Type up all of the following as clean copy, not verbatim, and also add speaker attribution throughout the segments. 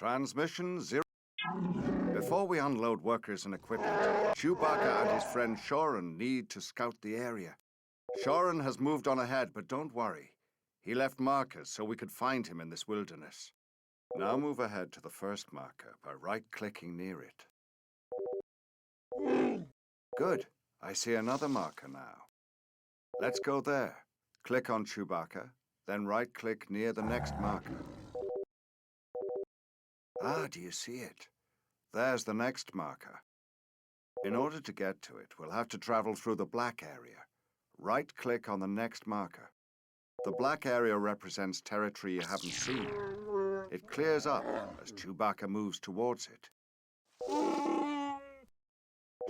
Speaker 1: Transmission 0. Before we unload workers and equipment, Chewbacca and his friend Shorin need to scout the area. Shorin has moved on ahead, but don't worry. He left markers so we could find him in this wilderness. Now move ahead to the first marker by right-clicking near it. Good. I see another marker now. Let's go there. Click on Chewbacca, then right-click near the next marker. Ah, do you see it? There's the next marker. In order to get to it, we'll have to travel through the black area. Right-click on the next marker. The black area represents territory you haven't seen. It clears up as Chewbacca moves towards it.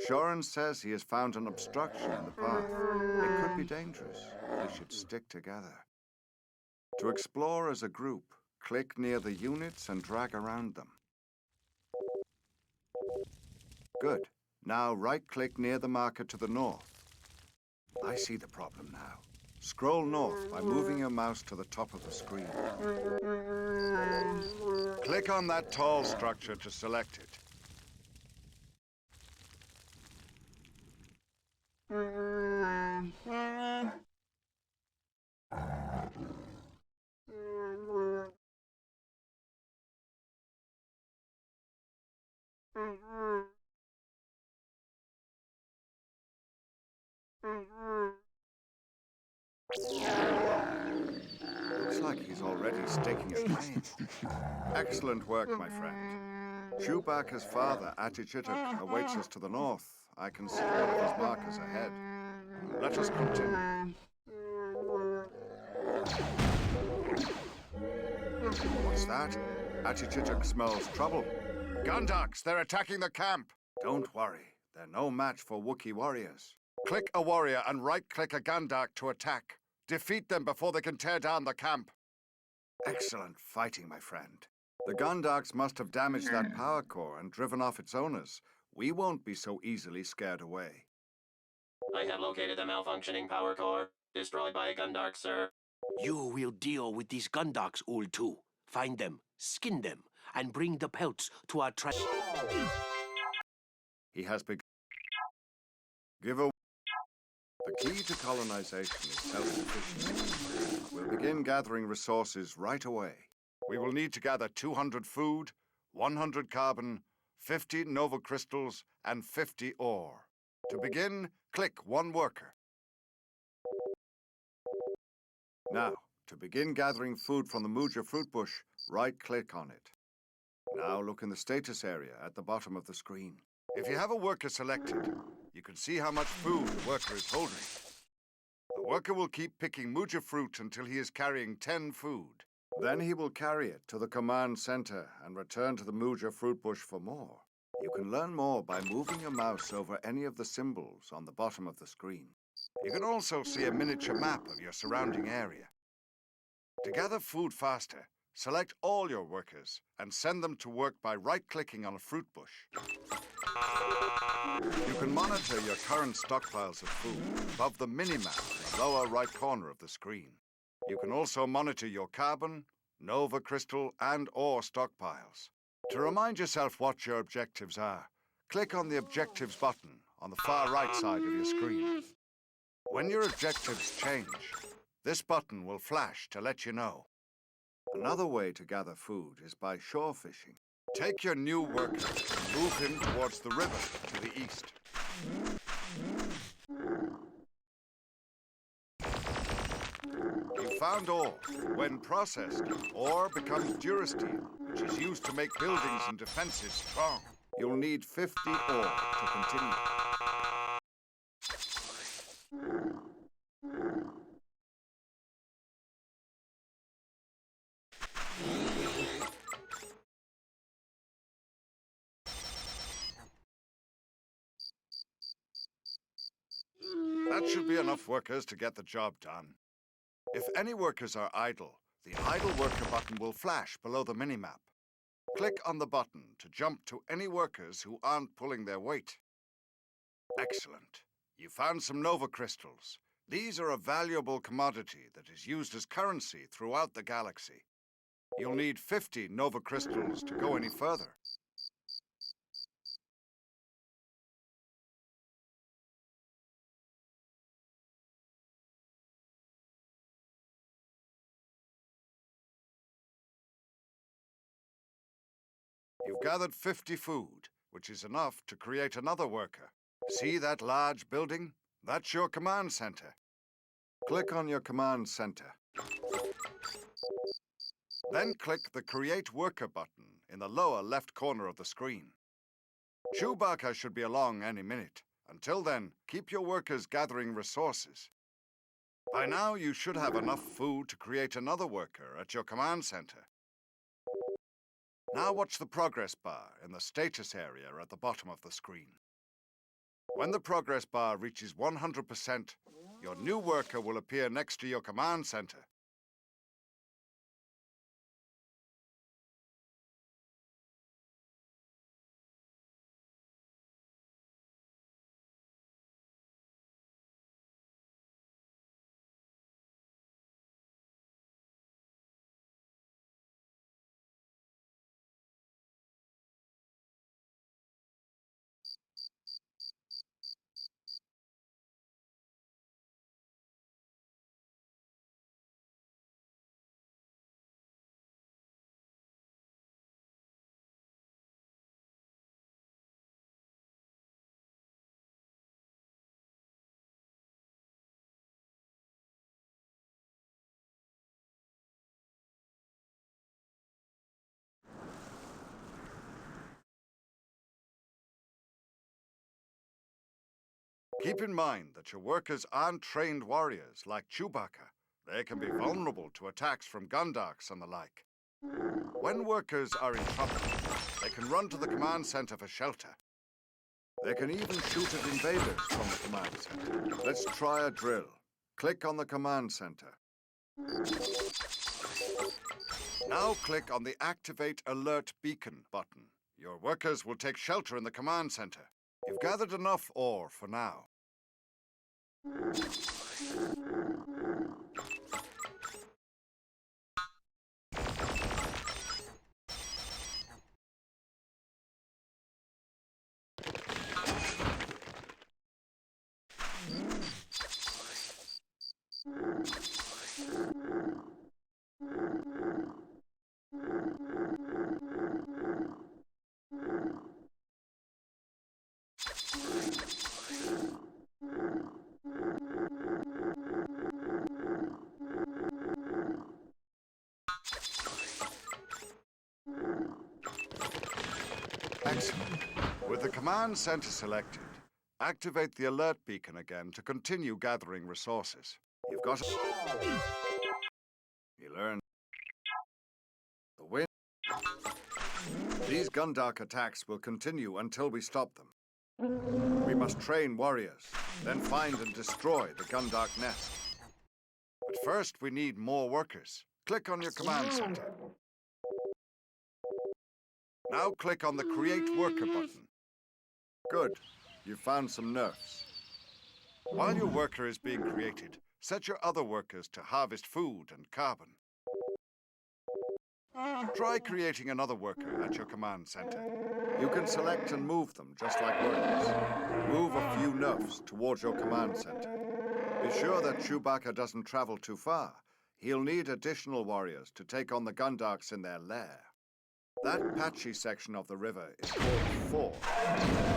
Speaker 1: Shorin says he has found an obstruction in the path. It could be dangerous. We should stick together. To explore as a group, click near the units and drag around them. Good. Now right-click near the marker to the north. I see the problem now. Scroll north by moving your mouse to the top of the screen. Click on that tall structure to select it. Looks like he's already staking a claim. Excellent work, my friend. Chewbacca's father, Attichitcuk, awaits us to the north. I can see one of his markers ahead. Let us continue. What's that? Attichitcuk smells trouble. Gundaks, they're attacking the camp. Don't worry, they're no match for Wookiee warriors. Click a warrior and right-click a Gundak to attack. Defeat them before they can tear down the camp. Excellent fighting, my friend. The Gundaks must have damaged that power core and driven off its owners. We won't be so easily scared away.
Speaker 2: I have located the malfunctioning power core, destroyed by a Gundark, sir.
Speaker 3: You will deal with these Gundaks, Ul too. Find them, skin them, and bring the pelts to our tribe.
Speaker 1: He has begun. Give a. The key to colonization is self-sufficiency. We'll begin gathering resources right away. We will need to gather 200 food, 100 carbon, 50 nova crystals, and 50 ore. To begin, click one worker. Now, to begin gathering food from the mooja fruit bush, right-click on it. Now look in the status area at the bottom of the screen. If you have a worker selected, you can see how much food the worker is holding. The worker will keep picking mooja fruit until he is carrying 10 food. Then he will carry it to the command center and return to the mooja fruit bush for more. You can learn more by moving your mouse over any of the symbols on the bottom of the screen. You can also see a miniature map of your surrounding area. To gather food faster, select all your workers and send them to work by right-clicking on a fruit bush. You can monitor your current stockpiles of food above the minimap in the lower right corner of the screen. You can also monitor your carbon, nova crystal, and ore stockpiles. To remind yourself what your objectives are, click on the Objectives button on the far right side of your screen. When your objectives change, this button will flash to let you know. Another way to gather food is by shore fishing. Take your new worker and move him towards the river to the east. You found ore. When processed, ore becomes durasteel, which is used to make buildings and defenses strong. You'll need 50 ore to continue. That should be enough workers to get the job done. If any workers are idle, the idle worker button will flash below the minimap. Click on the button to jump to any workers who aren't pulling their weight. Excellent. You found some nova crystals. These are a valuable commodity that is used as currency throughout the galaxy. You'll need 50 Nova crystals to go any further. You've gathered 50 food, which is enough to create another worker. See that large building? That's your command center. Click on your command center. Then click the Create Worker button in the lower left corner of the screen. Chewbacca should be along any minute. Until then, keep your workers gathering resources. By now, you should have enough food to create another worker at your command center. Now watch the progress bar in the status area at the bottom of the screen. When the progress bar reaches 100%, your new worker will appear next to your command center. Keep in mind that your workers aren't trained warriors like Chewbacca. They can be vulnerable to attacks from Gundarks and the like. When workers are in trouble, they can run to the command center for shelter. They can even shoot at invaders from the command center. Let's try a drill. Click on the command center. Now click on the Activate Alert Beacon button. Your workers will take shelter in the command center. You've gathered enough ore for now. Excellent. With the command center selected, activate the alert beacon again to continue gathering resources. You've got to... You learn the wind. These Gundark attacks will continue until we stop them. We must train warriors, then find and destroy the Gundark nest. But first, we need more workers. Click on your command center. Now click on the Create Worker button. Good. You've found some nerfs. While your worker is being created, set your other workers to harvest food and carbon. Try creating another worker at your command center. You can select and move them just like workers. Move a few nerfs towards your command center. Be sure that Chewbacca doesn't travel too far. He'll need additional warriors to take on the Gundarks in their lair. That patchy section of the river is called Ford.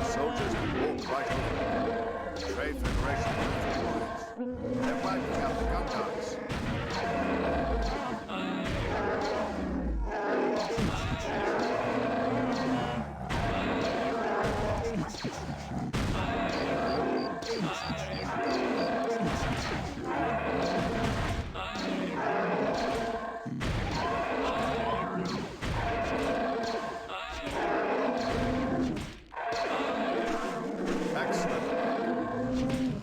Speaker 1: Soldiers can walk right over it. The Trade Federation will They're wiping out the Gundarks.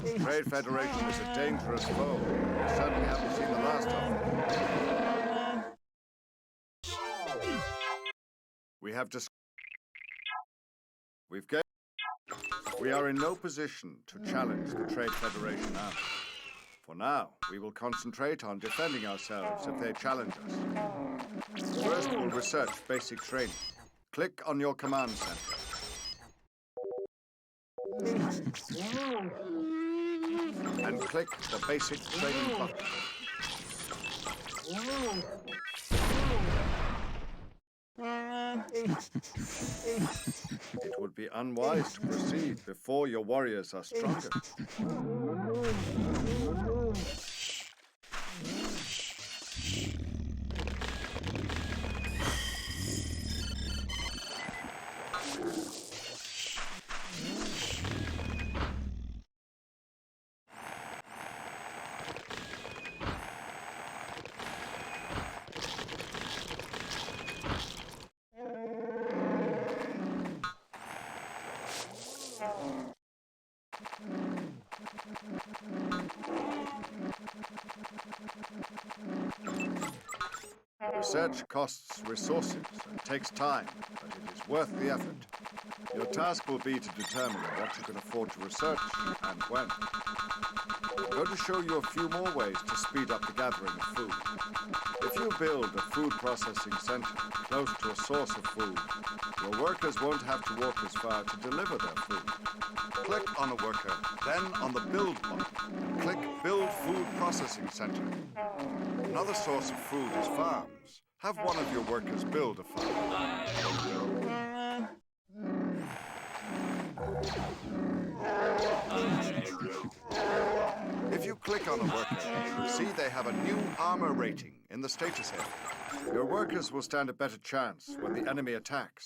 Speaker 1: The Trade Federation is a dangerous foe. We certainly haven't seen the last of them. We are in no position to challenge the Trade Federation army. For now, we will concentrate on defending ourselves if they challenge us. Field Research Basic Training. Click on your command center. And click the Basic Training button. It would be unwise to proceed before your warriors are stronger. Research costs resources and takes time, but it is worth the effort. Your task will be to determine what you can afford to research and when. I'm going to show you a few more ways to speed up the gathering of food. If you build a food processing center close to a source of food, your workers won't have to walk as far to deliver their food. Click on a worker, then on the Build button, and click Build Food Processing Center. Another source of food is farms. Have one of your workers build a farm. If you click on a worker, you see they have a new armor rating in the status area. Your workers will stand a better chance when the enemy attacks.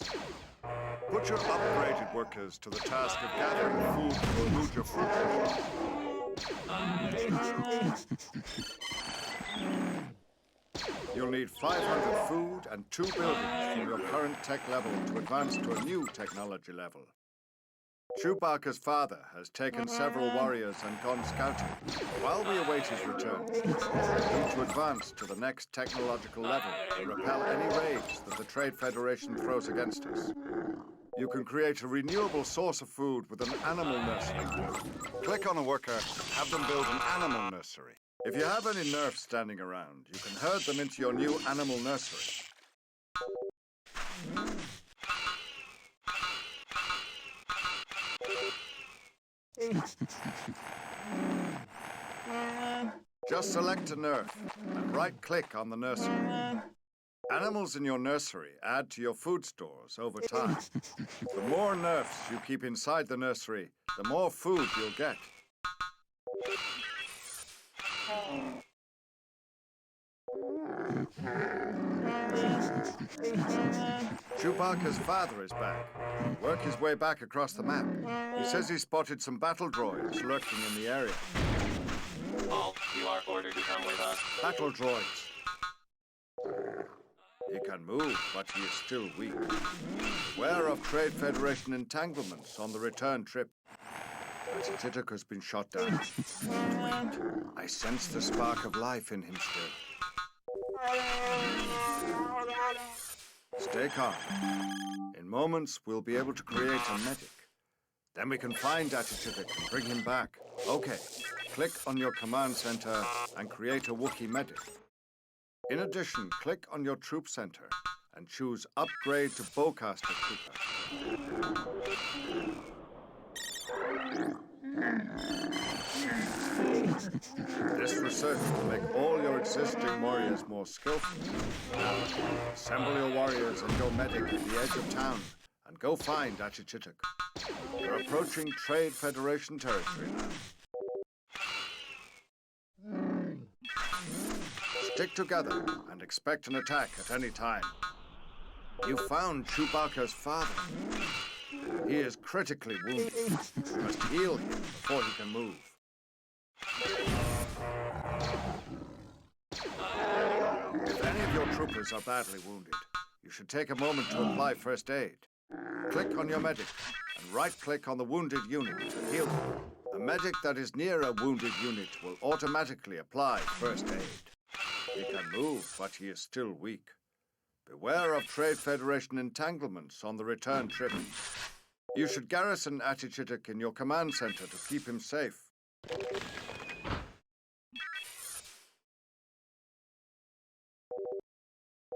Speaker 1: Put your upgraded workers to the task of gathering food for mooja fruit bushes. You'll need 500 food and 2 buildings from your current tech level to advance to a new technology level. Chewbacca's father has taken several warriors and gone scouting. While we await his return, we need to advance to the next technological level to repel any raids that the Trade Federation throws against us. You can create a renewable source of food with an animal nursery. Click on a worker, have them build an animal nursery. If you have any nerfs standing around, you can herd them into your new animal nursery. Just select a nerf and right-click on the nursery. Animals in your nursery add to your food stores over time. The more nerfs you keep inside the nursery, the more food you'll get. Chewbacca's father is back. Work his way back across the map. He says he spotted some battle droids lurking in the area.
Speaker 2: All, you are ordered to come with us.
Speaker 1: Battle droids. He can move, but he is still weak. Beware of Trade Federation entanglements on the return trip. Attichitcuk has been shot down. Wait, I sense the spark of life in him still. Stay calm. In moments, we'll be able to create a medic. Then we can find Attichitcuk and bring him back. Okay, click on your command center and create a Wookiee medic. In addition, click on your troop center and choose Upgrade to Bowcaster Trooper. This research will make all your existing warriors more skillful. Now, assemble your warriors and your medic at the edge of town and go find Attichitcuk. You're approaching Trade Federation territory now. Stick together and expect an attack at any time. You found Chewbacca's father. He is critically wounded. You must heal him before he can move. If any of your troopers are badly wounded, you should take a moment to apply first aid. Click on your medic and right-click on the wounded unit to heal him. The medic that is near a wounded unit will automatically apply first aid. He can move, but he is still weak. Beware of Trade Federation entanglements on the return trip. You should garrison Attichitcuk in your command center to keep him safe.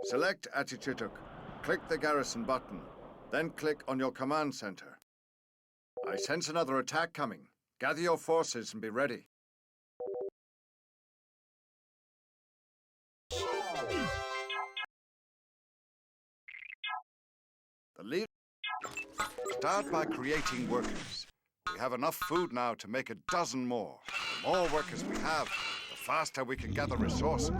Speaker 1: Select Attichitcuk, click the garrison button, then click on your command center. I sense another attack coming. Gather your forces and be ready. The leader. Start by creating workers. We have enough food now to make a dozen more. The more workers we have, the faster we can gather resources.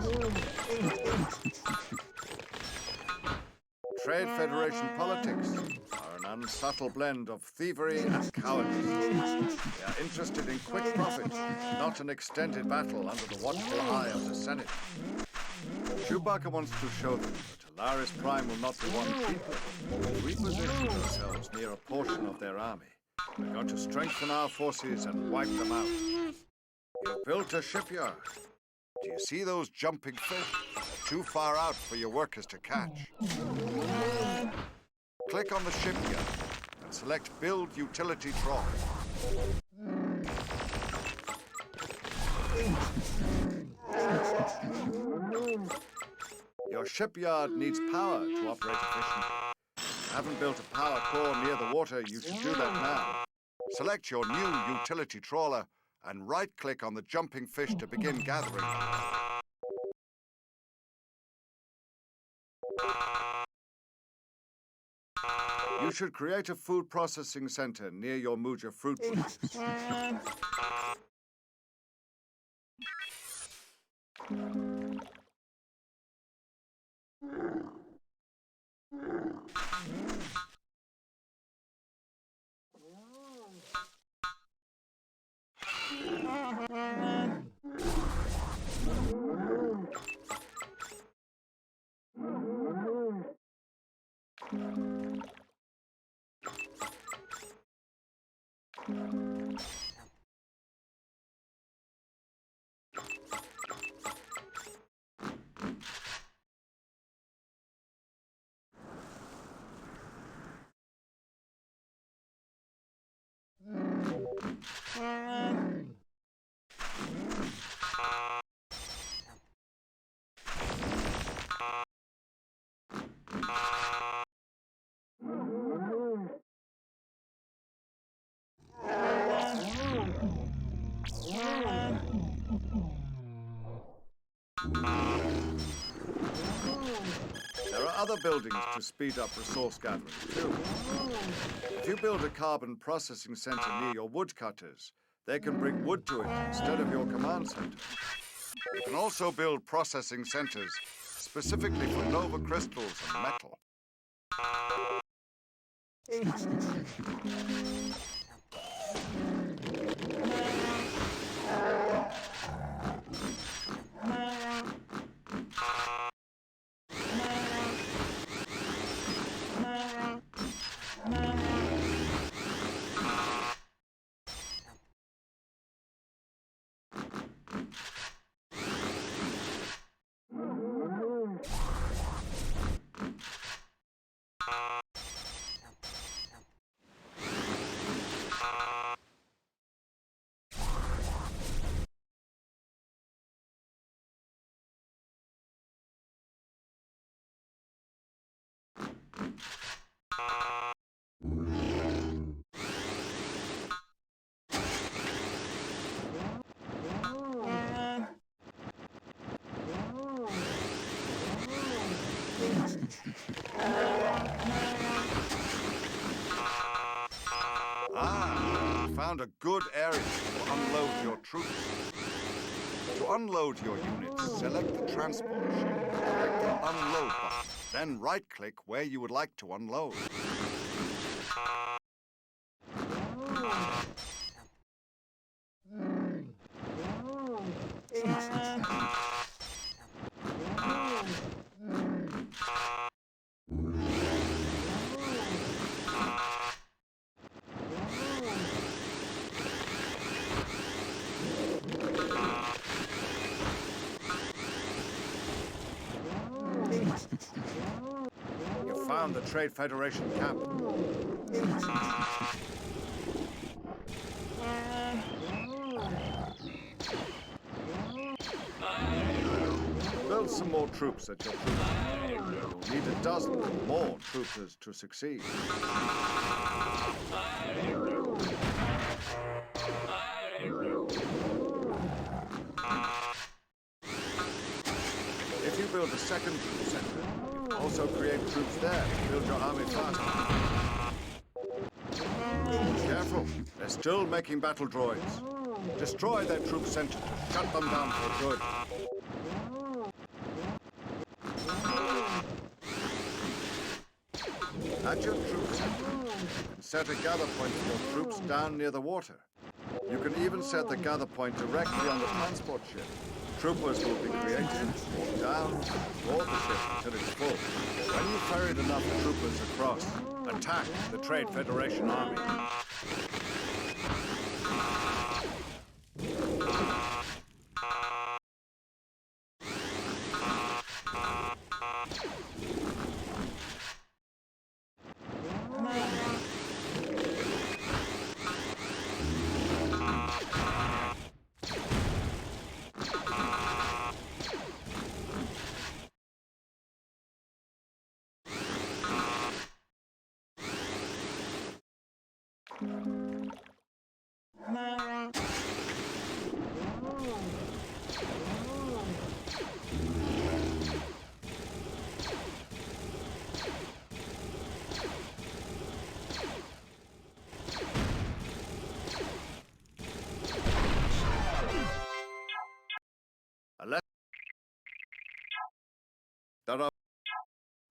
Speaker 1: Trade Federation politics are an unsubtle blend of thievery and cowardice. They are interested in quick profit, not an extended battle under the watchful eye of the Senate. Chewbacca wants to show them that Alaris Prime will not be won cheaply. We reposition ourselves near a portion of their army. We're going to strengthen our forces and wipe them out. You've built a shipyard. Do you see those jumping fish? They're too far out for your workers to catch. Click on the shipyard and select Build Utility Trawl. Your shipyard needs power to operate efficiently. If you haven't built a power core near the water, you should do that now. Select your new utility trawler and right-click on the jumping fish to begin gathering. You should create a food processing center near your mooja fruit bushes. There are other buildings to speed up resource gathering, too. If you build a carbon processing center near your woodcutters, they can bring wood to it instead of your command center. You can also build processing centers specifically for nova crystals and metal. Found a good area to unload your troops. To unload your units, select the transport ship, click the unload button, then right-click where you would like to unload. You found the Trade Federation camp. Build send some more troops at your troops. You'll need a dozen or more troopers to succeed. If you build a second troop center, you can also create troops there to build your army faster. Careful, they're still making battle droids. Destroy their troop center to shut them down for good. At your troop center, you can set a gather point for your troops down near the water. You can even set the gather point directly on the transport ship. Troopers will be created, walk down, board the ship until it's full. When you've ferried enough troopers across, attack the Trade Federation army.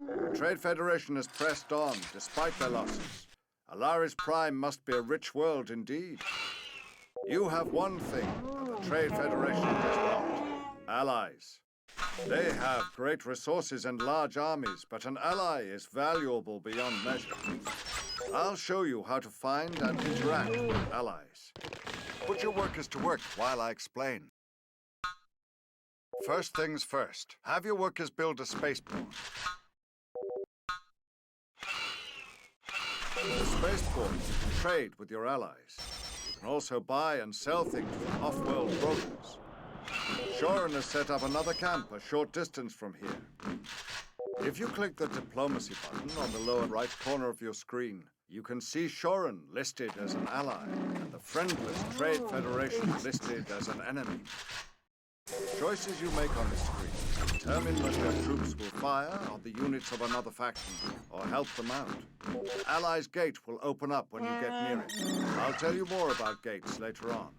Speaker 1: The Trade Federation has pressed on, despite their losses. Alaris Prime must be a rich world indeed. You have one thing that the Trade Federation does not: allies. They have great resources and large armies, but an ally is valuable beyond measure. I'll show you how to find and interact with allies. Put your workers to work while I explain. First things first, have your workers build a spaceport. With a spaceport, you can trade with your allies. You can also buy and sell things from off-world brokers. Shorin has set up another camp a short distance from here. If you click the diplomacy button on the lower right corner of your screen, you can see Shorin listed as an ally and the friendless Trade Federation listed as an enemy. Choices you make on the screen determine whether your troops will fire on the units of another faction or help them out. Allies' Gate will open up when you get near it. I'll tell you more about gates later on.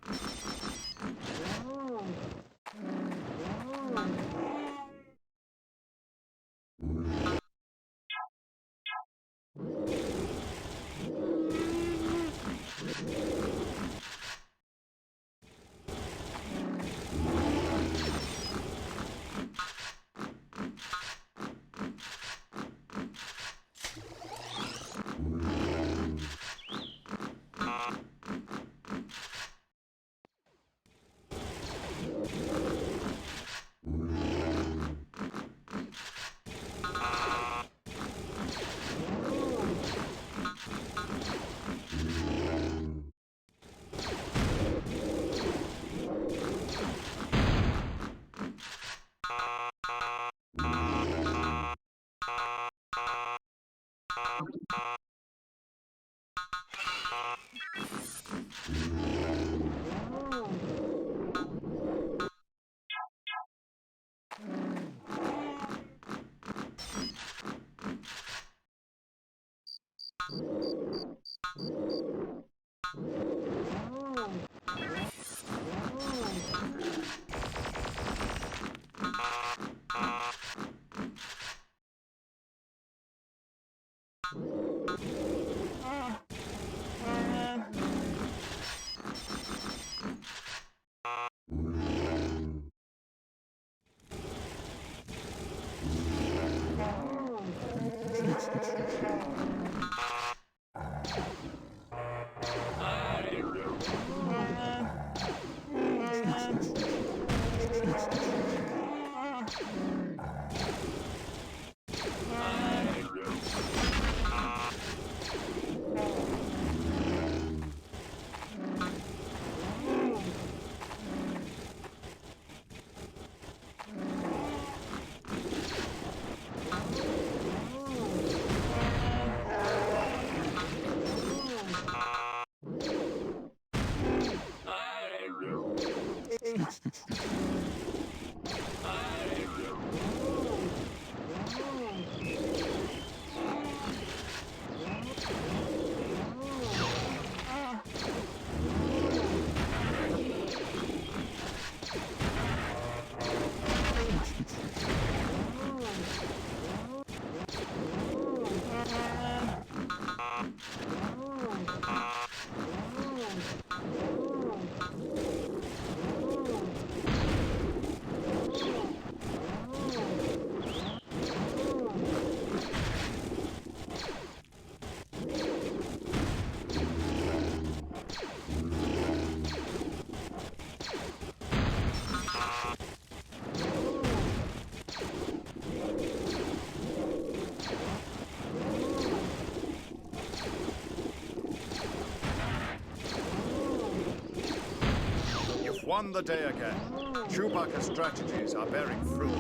Speaker 1: won the day again. Chewbacca's strategies are bearing fruit.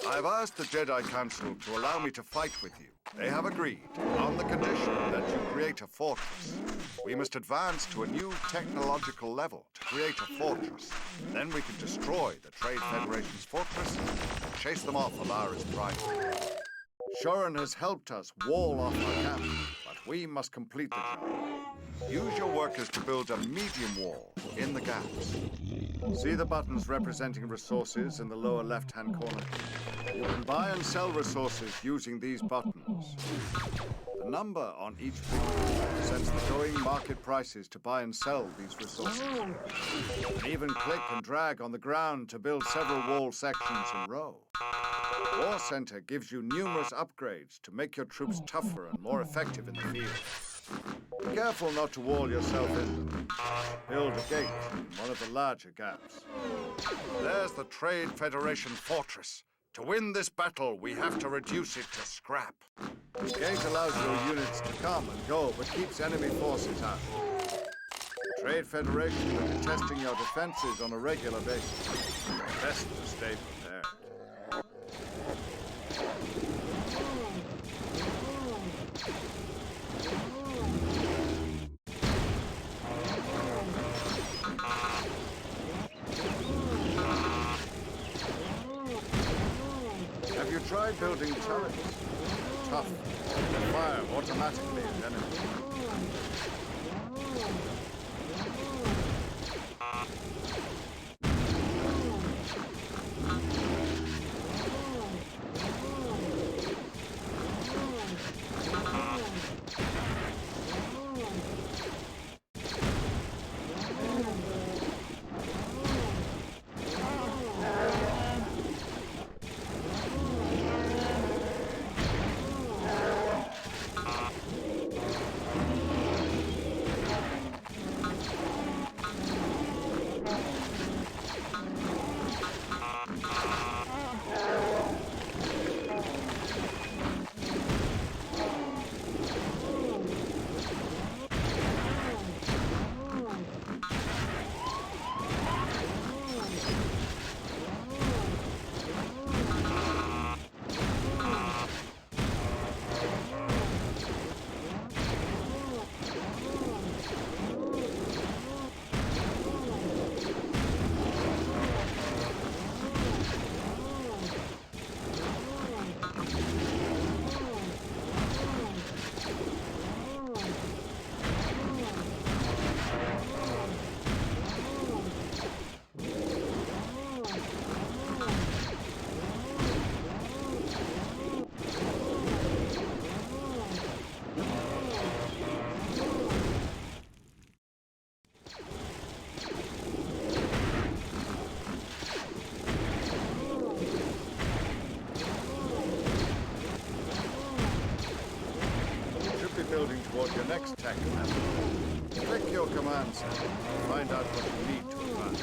Speaker 1: I've asked the Jedi Council to allow me to fight with you. They have agreed, on the condition that you create a fortress. We must advance to a new technological level to create a fortress. Then we can destroy the Trade Federation's fortress and chase them off Alara's pride. Shorin has helped us wall off our camp, but we must complete the job. Use your workers to build a medium wall in the gaps. See the buttons representing resources in the lower left-hand corner? You can buy and sell resources using these buttons. The number on each figure represents the going market prices to buy and sell these resources. You can even click and drag on the ground to build several wall sections in a row. The War Center gives you numerous upgrades to make your troops tougher and more effective in the field. Be careful not to wall yourself in them. Build a gate in one of the larger gaps. There's the Trade Federation fortress. To win this battle, we have to reduce it to scrap. The gate allows your units to come and go, but keeps enemy forces out. The Trade Federation will be testing your defenses on a regular basis. Best to stay prepared. Have you tried building turrets? Tough. They fire automatically at enemies. Building toward your next tech level. Click your command center to find out what you need to advance.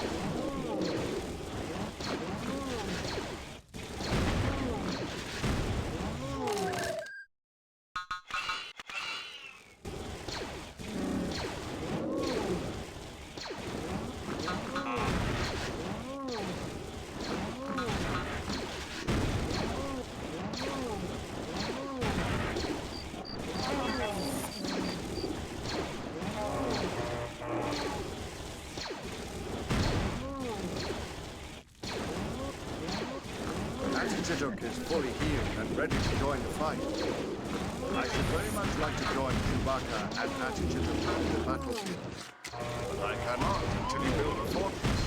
Speaker 1: Attichitcuk is fully healed and ready to join the fight. I should very much like to join Chewbacca and Attichitcuk on the battlefield, but I cannot until you build a fortress.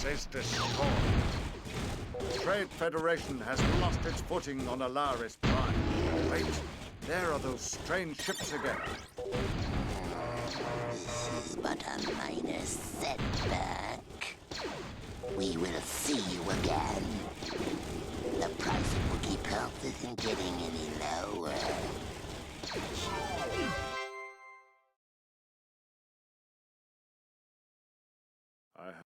Speaker 1: Nerfs is destroyed. Trade Federation has lost its footing on Alaris Prime. Wait, there are those strange ships again.
Speaker 4: This is but a minor setback. We will see you again. The price of wookie pelts isn't getting any lower.
Speaker 1: I